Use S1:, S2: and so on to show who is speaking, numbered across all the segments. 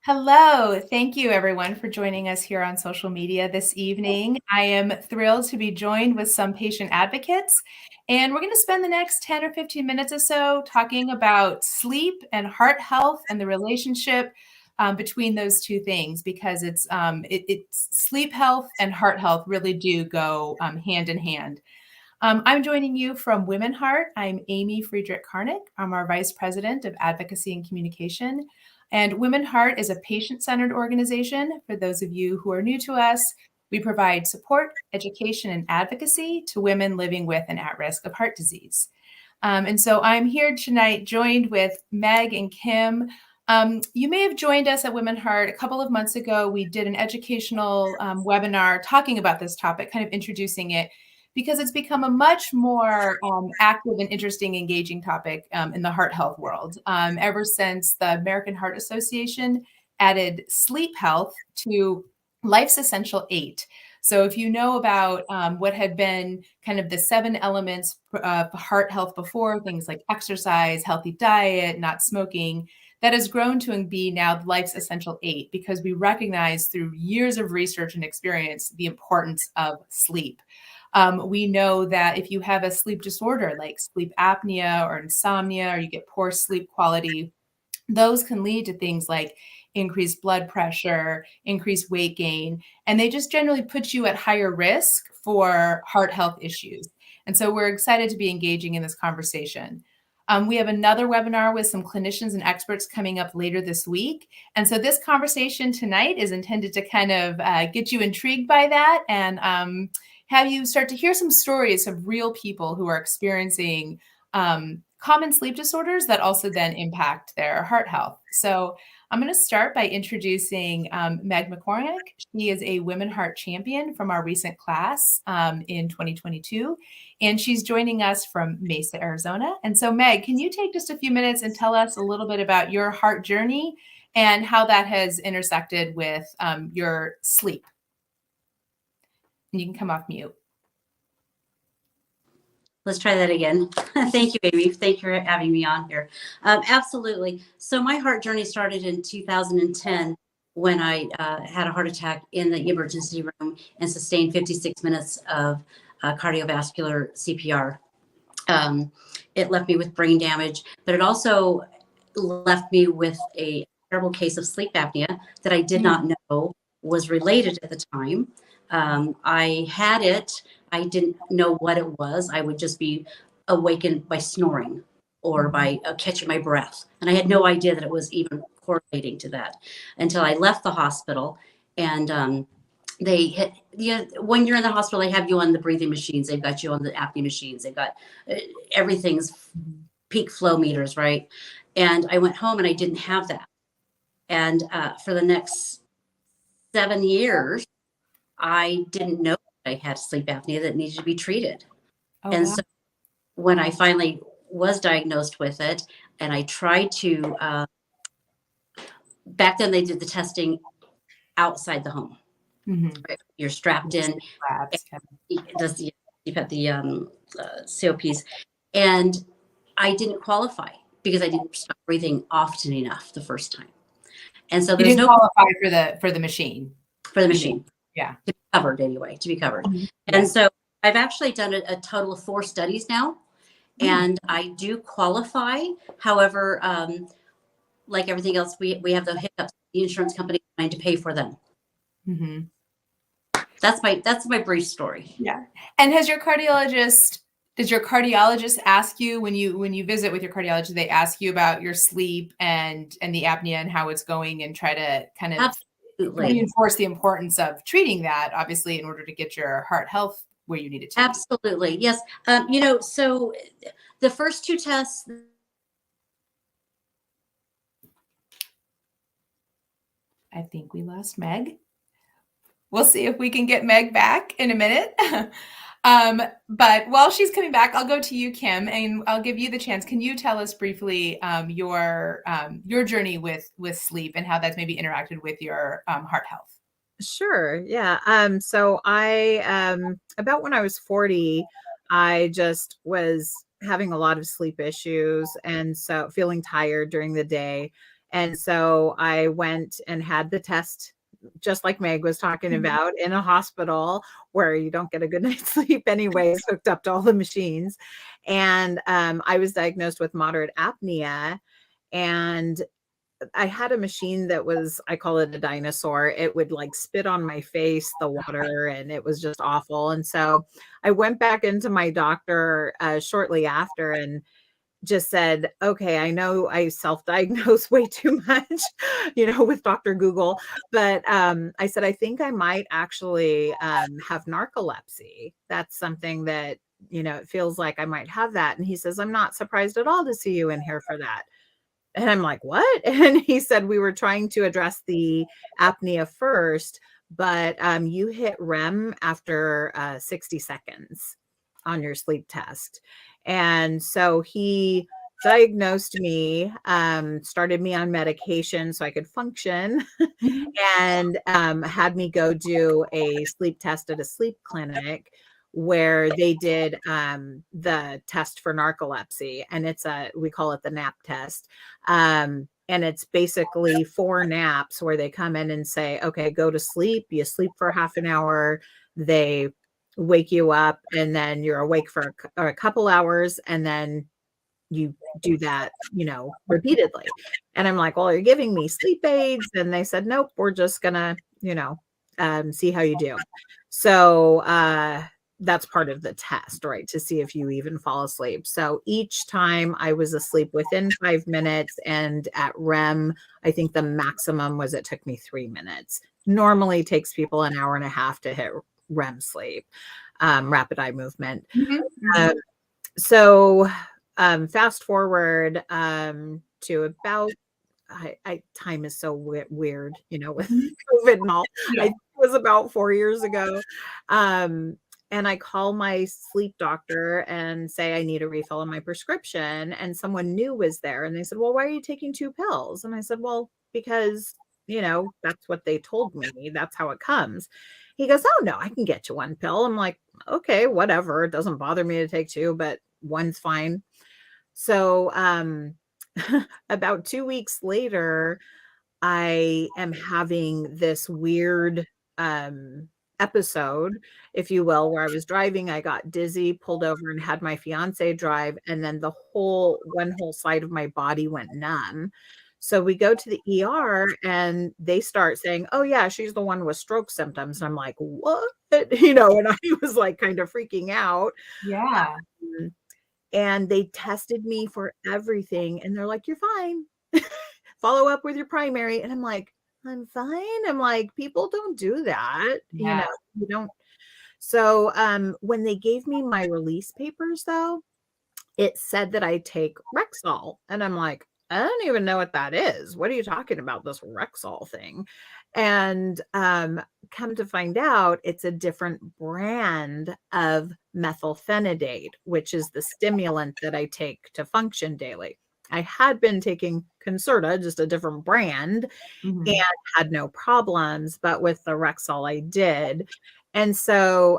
S1: Hello. Thank you, everyone, for joining us here on social media this evening. I am thrilled to be joined with some patient advocates, and we're going to spend the next 10 or 15 minutes or so talking about sleep and heart health and the relationship between those two things, because it's sleep health and heart health really do go hand in hand. I'm joining you from WomenHeart. I'm Amy Friedrich-Karnick. I'm our Vice President of Advocacy and Communication. And WomenHeart is a patient-centered organization. For those of you who are new to us, we provide support, education, and advocacy to women living with and at risk of heart disease. And so I'm here tonight joined with Meg and Kim. You may have joined us at WomenHeart a couple of months ago. We did an educational webinar talking about this topic, kind of introducing it, because it's become a much more active and interesting, engaging topic in the heart health world. Ever since the American Heart Association added sleep health to Life's Essential 8. So if you know about what had been kind of the 7 elements of heart health before, things like exercise, healthy diet, not smoking, that has grown to be now Life's Essential 8, because we recognize through years of research and experience the importance of sleep. We know that if you have a sleep disorder like sleep apnea or insomnia, or you get poor sleep quality, those can lead to things like increased blood pressure, increased weight gain, and they just generally put you at higher risk for heart health issues. And so we're excited to be engaging in this conversation. We have another webinar with some clinicians and experts coming up later this week. And so this conversation tonight is intended to kind of get you intrigued by that and have you start to hear some stories of real people who are experiencing common sleep disorders that also then impact their heart health. So I'm going to start by introducing Meg McCormick. She is a WomenHeart Champion from our recent class in 2022, and she's joining us from Mesa, Arizona. And so, Meg, can you take just a few minutes and tell us a little bit about your heart journey and how that has intersected with your sleep? And you can come off mute.
S2: Let's try that again. Thank you, Amy. Thank you for having me on here. Absolutely. So my heart journey started in 2010 when I had a heart attack in the emergency room and sustained 56 minutes of cardiovascular CPR. It left me with brain damage, but it also left me with a terrible case of sleep apnea that I did not know was related at the time. I had it. I didn't know what it was. I would just be awakened by snoring or by catching my breath. And I had no idea that it was even correlating to that until I left the hospital. And they hit, when you're in the hospital, they have you on the breathing machines. They've got you on the apnea machines. They've got everything's peak flow meters, right? And I went home and I didn't have that. And for the next 7 years, I didn't know I had sleep apnea that needed to be treated. So when I finally was diagnosed with it, and I tried to, back then they did the testing outside the home. Right? You're strapped in, you've had the COPs, and I didn't qualify because I didn't stop breathing often enough the first time. And so there's no
S1: qualify for the machine.
S2: For the machine.
S1: Yeah.
S2: To be covered anyway, to be covered. And so I've actually done a total of 4 studies now, and I do qualify. However, like everything else, we have the hiccups. The insurance company is trying to pay for them. That's my brief story.
S1: Yeah. And does your cardiologist ask you when you visit with your cardiologist, they ask you about your sleep and the apnea and how it's going, and try to kind of reinforce the importance of treating that, obviously, in order to get your heart health where you need it to be?
S2: Absolutely. Yes. So the first 2 tests.
S1: I think we lost Meg. We'll see if we can get Meg back in a minute. But while she's coming back, I'll go to you, Kim, and I'll give you the chance. Can you tell us briefly your journey with sleep and how that's maybe interacted with your heart health?
S3: Sure. Yeah. So I, about when I was 40, I just was having a lot of sleep issues, and so feeling tired during the day. And so I went and had the test, just like Meg was talking about, in a hospital where you don't get a good night's sleep anyways, hooked up to all the machines. And I was diagnosed with moderate apnea. And I had a machine that was, I call it a dinosaur. It would like spit on my face, the water, and it was just awful. And so I went back into my doctor shortly after and just said, okay, I know I self-diagnose way too much, with Dr. Google, but I said, I think I might actually have narcolepsy. That's something that, it feels like I might have that. And he says, I'm not surprised at all to see you in here for that. And I'm like, what? And he said, we were trying to address the apnea first, but you hit REM after 60 seconds on your sleep test. And so he diagnosed me, started me on medication so I could function, and had me go do a sleep test at a sleep clinic where they did the test for narcolepsy. And we call it the nap test. And it's basically 4 naps where they come in and say, okay, go to sleep. You sleep for half an hour. They wake you up, and then you're awake for a couple hours, and then you do that, repeatedly. And I'm like, well, you're giving me sleep aids. And they said, nope, we're just gonna, see how you do. So that's part of the test, right? To see if you even fall asleep. So each time I was asleep within 5 minutes, and at REM, I think the maximum was it took me 3 minutes. Normally takes people an hour and a half to hit REM sleep, rapid eye movement. So fast forward to about, time is so weird, with COVID and all.
S1: Yeah.
S3: It was about 4 years ago. And I call my sleep doctor and say, I need a refill on my prescription. And someone new was there. And they said, well, why are you taking 2 pills? And I said, well, because, that's what they told me. That's how it comes. He goes, oh, no, I can get you 1 pill. I'm like, okay, whatever. It doesn't bother me to take 2, but 1's fine. So about 2 weeks later, I am having this weird episode, if you will, where I was driving, I got dizzy, pulled over and had my fiance drive. And then one whole side of my body went numb. So we go to the ER and they start saying, oh yeah, she's the one with stroke symptoms. And I'm like, what? And I was like kind of freaking out.
S1: Yeah.
S3: And they tested me for everything. And they're like, you're fine. Follow up with your primary. And I'm like, I'm fine. I'm like, people don't do that.
S1: Yeah.
S3: You don't. So when they gave me my release papers, though, it said that I take Rexall. And I'm like, I don't even know what that is. What are you talking about, this Rexall thing? And come to find out, it's a different brand of methylphenidate, which is the stimulant that I take to function daily. I had been taking Concerta, just a different brand, and had no problems. But with the Rexall, I did. And so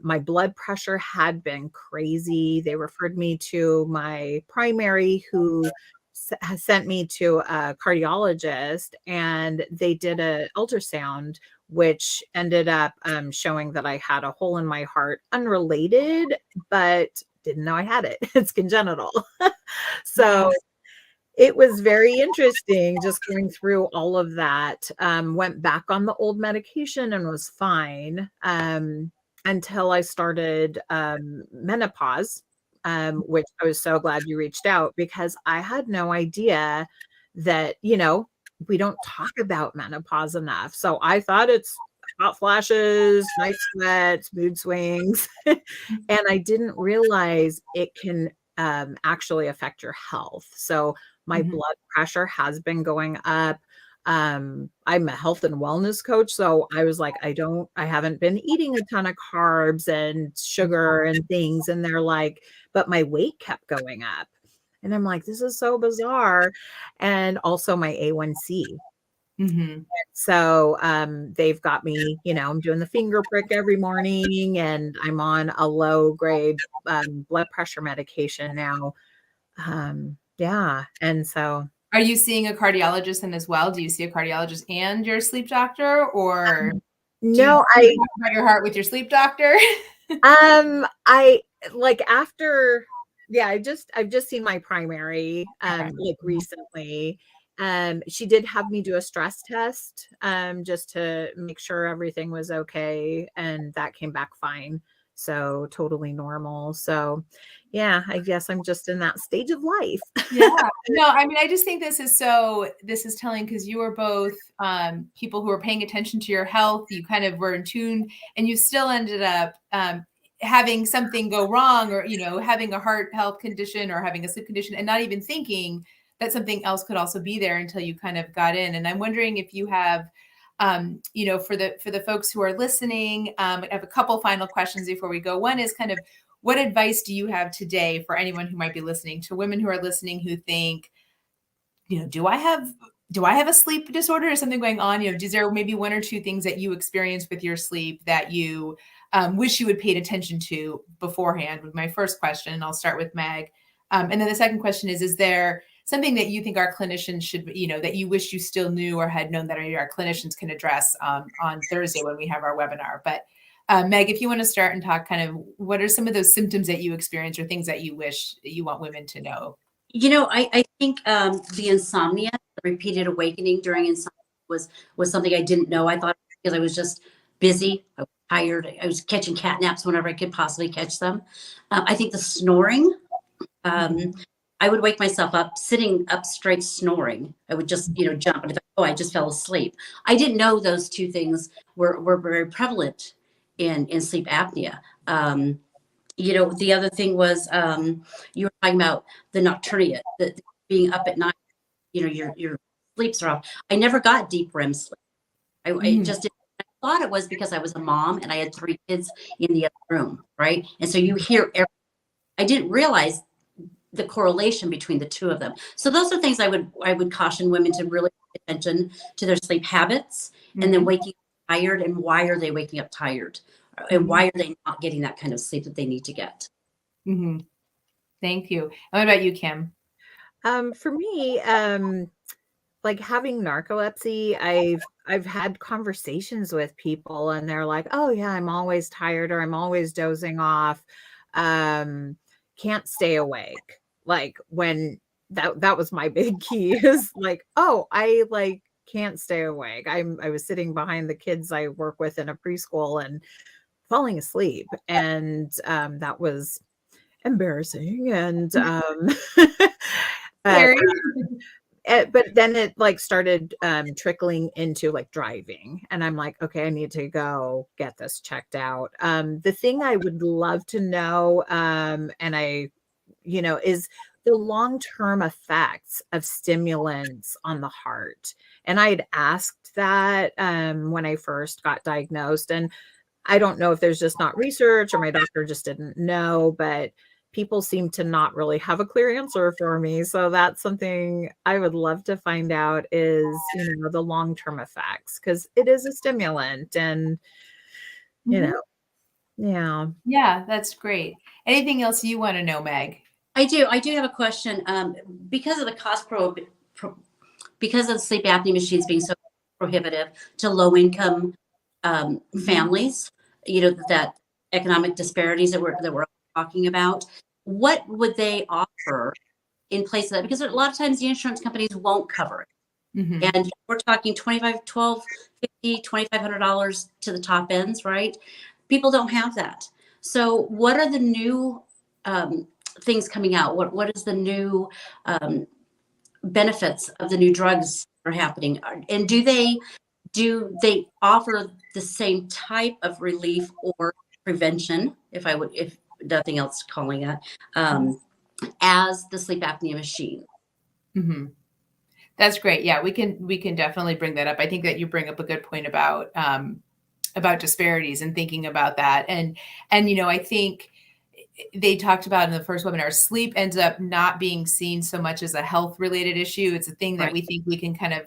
S3: my blood pressure had been crazy. They referred me to my primary, who sent me to a cardiologist, and they did an ultrasound, which ended up showing that I had a hole in my heart, unrelated, but didn't know I had it. It's congenital. So it was very interesting just going through all of that. Went back on the old medication and was fine until I started menopause, which I was so glad you reached out, because I had no idea that, we don't talk about menopause enough. So I thought it's hot flashes, night sweats, mood swings. And I didn't realize it can actually affect your health. So my blood pressure has been going up. I'm a health and wellness coach. So I was like, I haven't been eating a ton of carbs and sugar and things. And they're like, but my weight kept going up. And I'm like, this is so bizarre. And also my A1C. So they've got me, I'm doing the finger prick every morning, and I'm on a low grade blood pressure medication now. Yeah. And so
S1: Are you seeing a cardiologist then as well? Do you see a cardiologist and your sleep doctor, or do
S3: No,
S1: you talk about your heart with your sleep doctor?
S3: I like after, yeah, I've just seen my primary,
S1: Okay.
S3: like recently. She did have me do a stress test, just to make sure everything was okay, and that came back fine. So totally normal. So yeah, I guess I'm just in that stage of life.
S1: Yeah. No, I mean, I just think this is telling because you are both people who are paying attention to your health. You kind of were in tune, and you still ended up having something go wrong, or having a heart health condition or having a sleep condition, and not even thinking that something else could also be there until you kind of got in. And I'm wondering if you have, for the folks who are listening, I have a couple final questions before we go. One is kind of, what advice do you have today for anyone who might be listening, to women who are listening who think, do I have a sleep disorder or something going on? Is there maybe one or two things that you experienced with your sleep that you wish you had paid attention to beforehand? With my first question, I'll start with Meg. And then the second question is there something that you think our clinicians should, that you wish you still knew or had known that our clinicians can address on Thursday when we have our webinar? But Meg, if you want to start and talk kind of what are some of those symptoms that you experience or things that you wish you want women to know?
S2: I think the insomnia, the repeated awakening during insomnia was something I didn't know. I thought because I was just busy, I was tired, I was catching cat naps whenever I could possibly catch them. I think the snoring, I would wake myself up sitting up straight snoring. I would just, jump and I just fell asleep. I didn't know those two things were very prevalent in sleep apnea. The other thing was you were talking about the nocturnia, the being up at night. Your sleeps are off. I never got deep REM sleep. I just didn't. I thought it was because I was a mom and I had 3 kids in the other room, right? And so you hear I didn't realize the correlation between the two of them. So those are things I would caution women to really pay attention to their sleep habits, and then waking up tired, and why are they waking up tired, and why are they not getting that kind of sleep that they need to get.
S1: Thank you. And what about you, Kim?
S3: For me, like having narcolepsy, I've had conversations with people and they're like, "Oh yeah, I'm always tired or I'm always dozing off. Can't stay awake." Like when that was my big key is like, "Oh, I like can't stay awake." I was sitting behind the kids I work with in a preschool and falling asleep, and that was embarrassing, and but but then it like started trickling into like driving, and I'm like, okay, I need to go get this checked out. The thing I would love to know, and I, is the long-term effects of stimulants on the heart. And I had asked that when I first got diagnosed, and I don't know if there's just not research or my doctor just didn't know, but people seem to not really have a clear answer for me. So that's something I would love to find out is, the long-term effects, because it is a stimulant and, yeah.
S1: Yeah, that's great. Anything else you want to know, Meg?
S2: I do have a question. Because of the because of sleep apnea machines being so prohibitive to low income families, that economic disparities that we're talking about, what would they offer in place of that? Because a lot of times the insurance companies won't cover it. And we're talking $25, $12, $50, $2,500 to the top ends, right? People don't have that. So what are the new things coming out? What is the new benefits of the new drugs that are happening? And do they offer the same type of relief or prevention, if nothing else calling it, as the sleep apnea machine?
S1: That's great. Yeah, we can definitely bring that up. I think that you bring up a good point about disparities and thinking about that. And I think they talked about in the first webinar, sleep ends up not being seen so much as a health related issue. It's a thing that we think we can kind of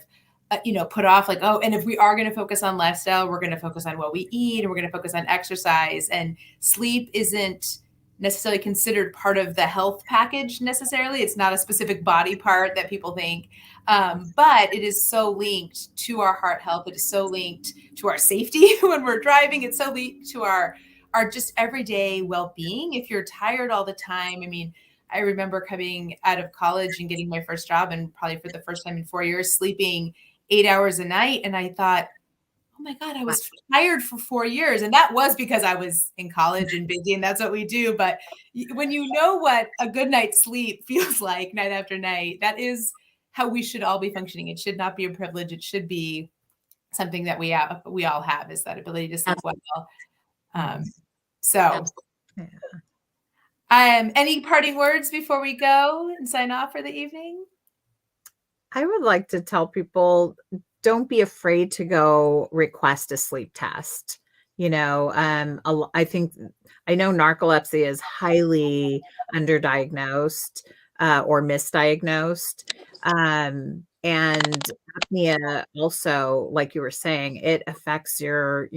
S1: put off, like, oh, and if we are going to focus on lifestyle, we're going to focus on what we eat, and we're going to focus on exercise, and sleep isn't necessarily considered part of the health package necessarily. It's not a specific body part that people think, but it is so linked to our heart health. It is so linked to our safety when we're driving. It's so linked to our just everyday well-being. If you're tired all the time, I mean, I remember coming out of college and getting my first job, and probably for the first time in 4 years, sleeping 8 hours a night. And I thought, oh my God, I was tired for 4 years. And that was because I was in college and busy, and that's what we do. But when you know what a good night's sleep feels like night after night, that is how we should all be functioning. It should not be a privilege. It should be something that we all have, is that ability to sleep well. Any parting words before we go and sign off for the evening?
S3: I would like to tell people, don't be afraid to go request a sleep test. I know narcolepsy is highly underdiagnosed or misdiagnosed. And apnea also, like you were saying, it affects your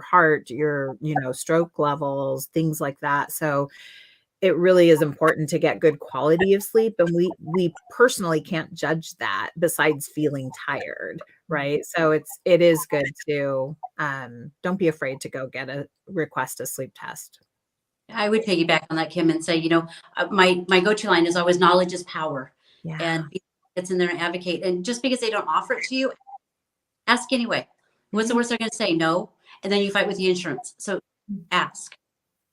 S3: heart, your, stroke levels, things like that. So it really is important to get good quality of sleep. And we personally can't judge that besides feeling tired, right? So it is good to, don't be afraid to go request a sleep test.
S2: I would piggyback on that, Kim, and say, my go-to line is always knowledge is power.
S3: Yeah.
S2: And it's in there and advocate. And just because they don't offer it to you, ask anyway. What's the worst they're going to say? No. And then you fight with the insurance. So ask.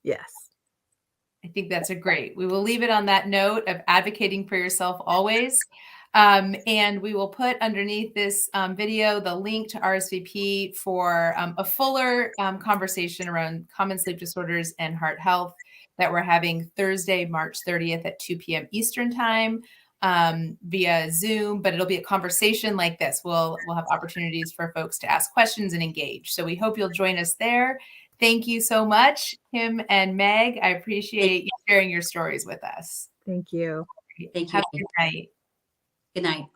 S3: Yes.
S1: I think that's we will leave it on that note of advocating for yourself always. And we will put underneath this video the link to RSVP for a fuller conversation around common sleep disorders and heart health that we're having Thursday, March 30th at 2 p.m. Eastern time via Zoom, but it'll be a conversation like this. We'll have opportunities for folks to ask questions and engage. So we hope you'll join us there. Thank you so much, Kim and Meg. I appreciate you sharing your stories with us.
S3: Thank you.
S2: Thank you.
S1: Have a good night.
S2: Good night.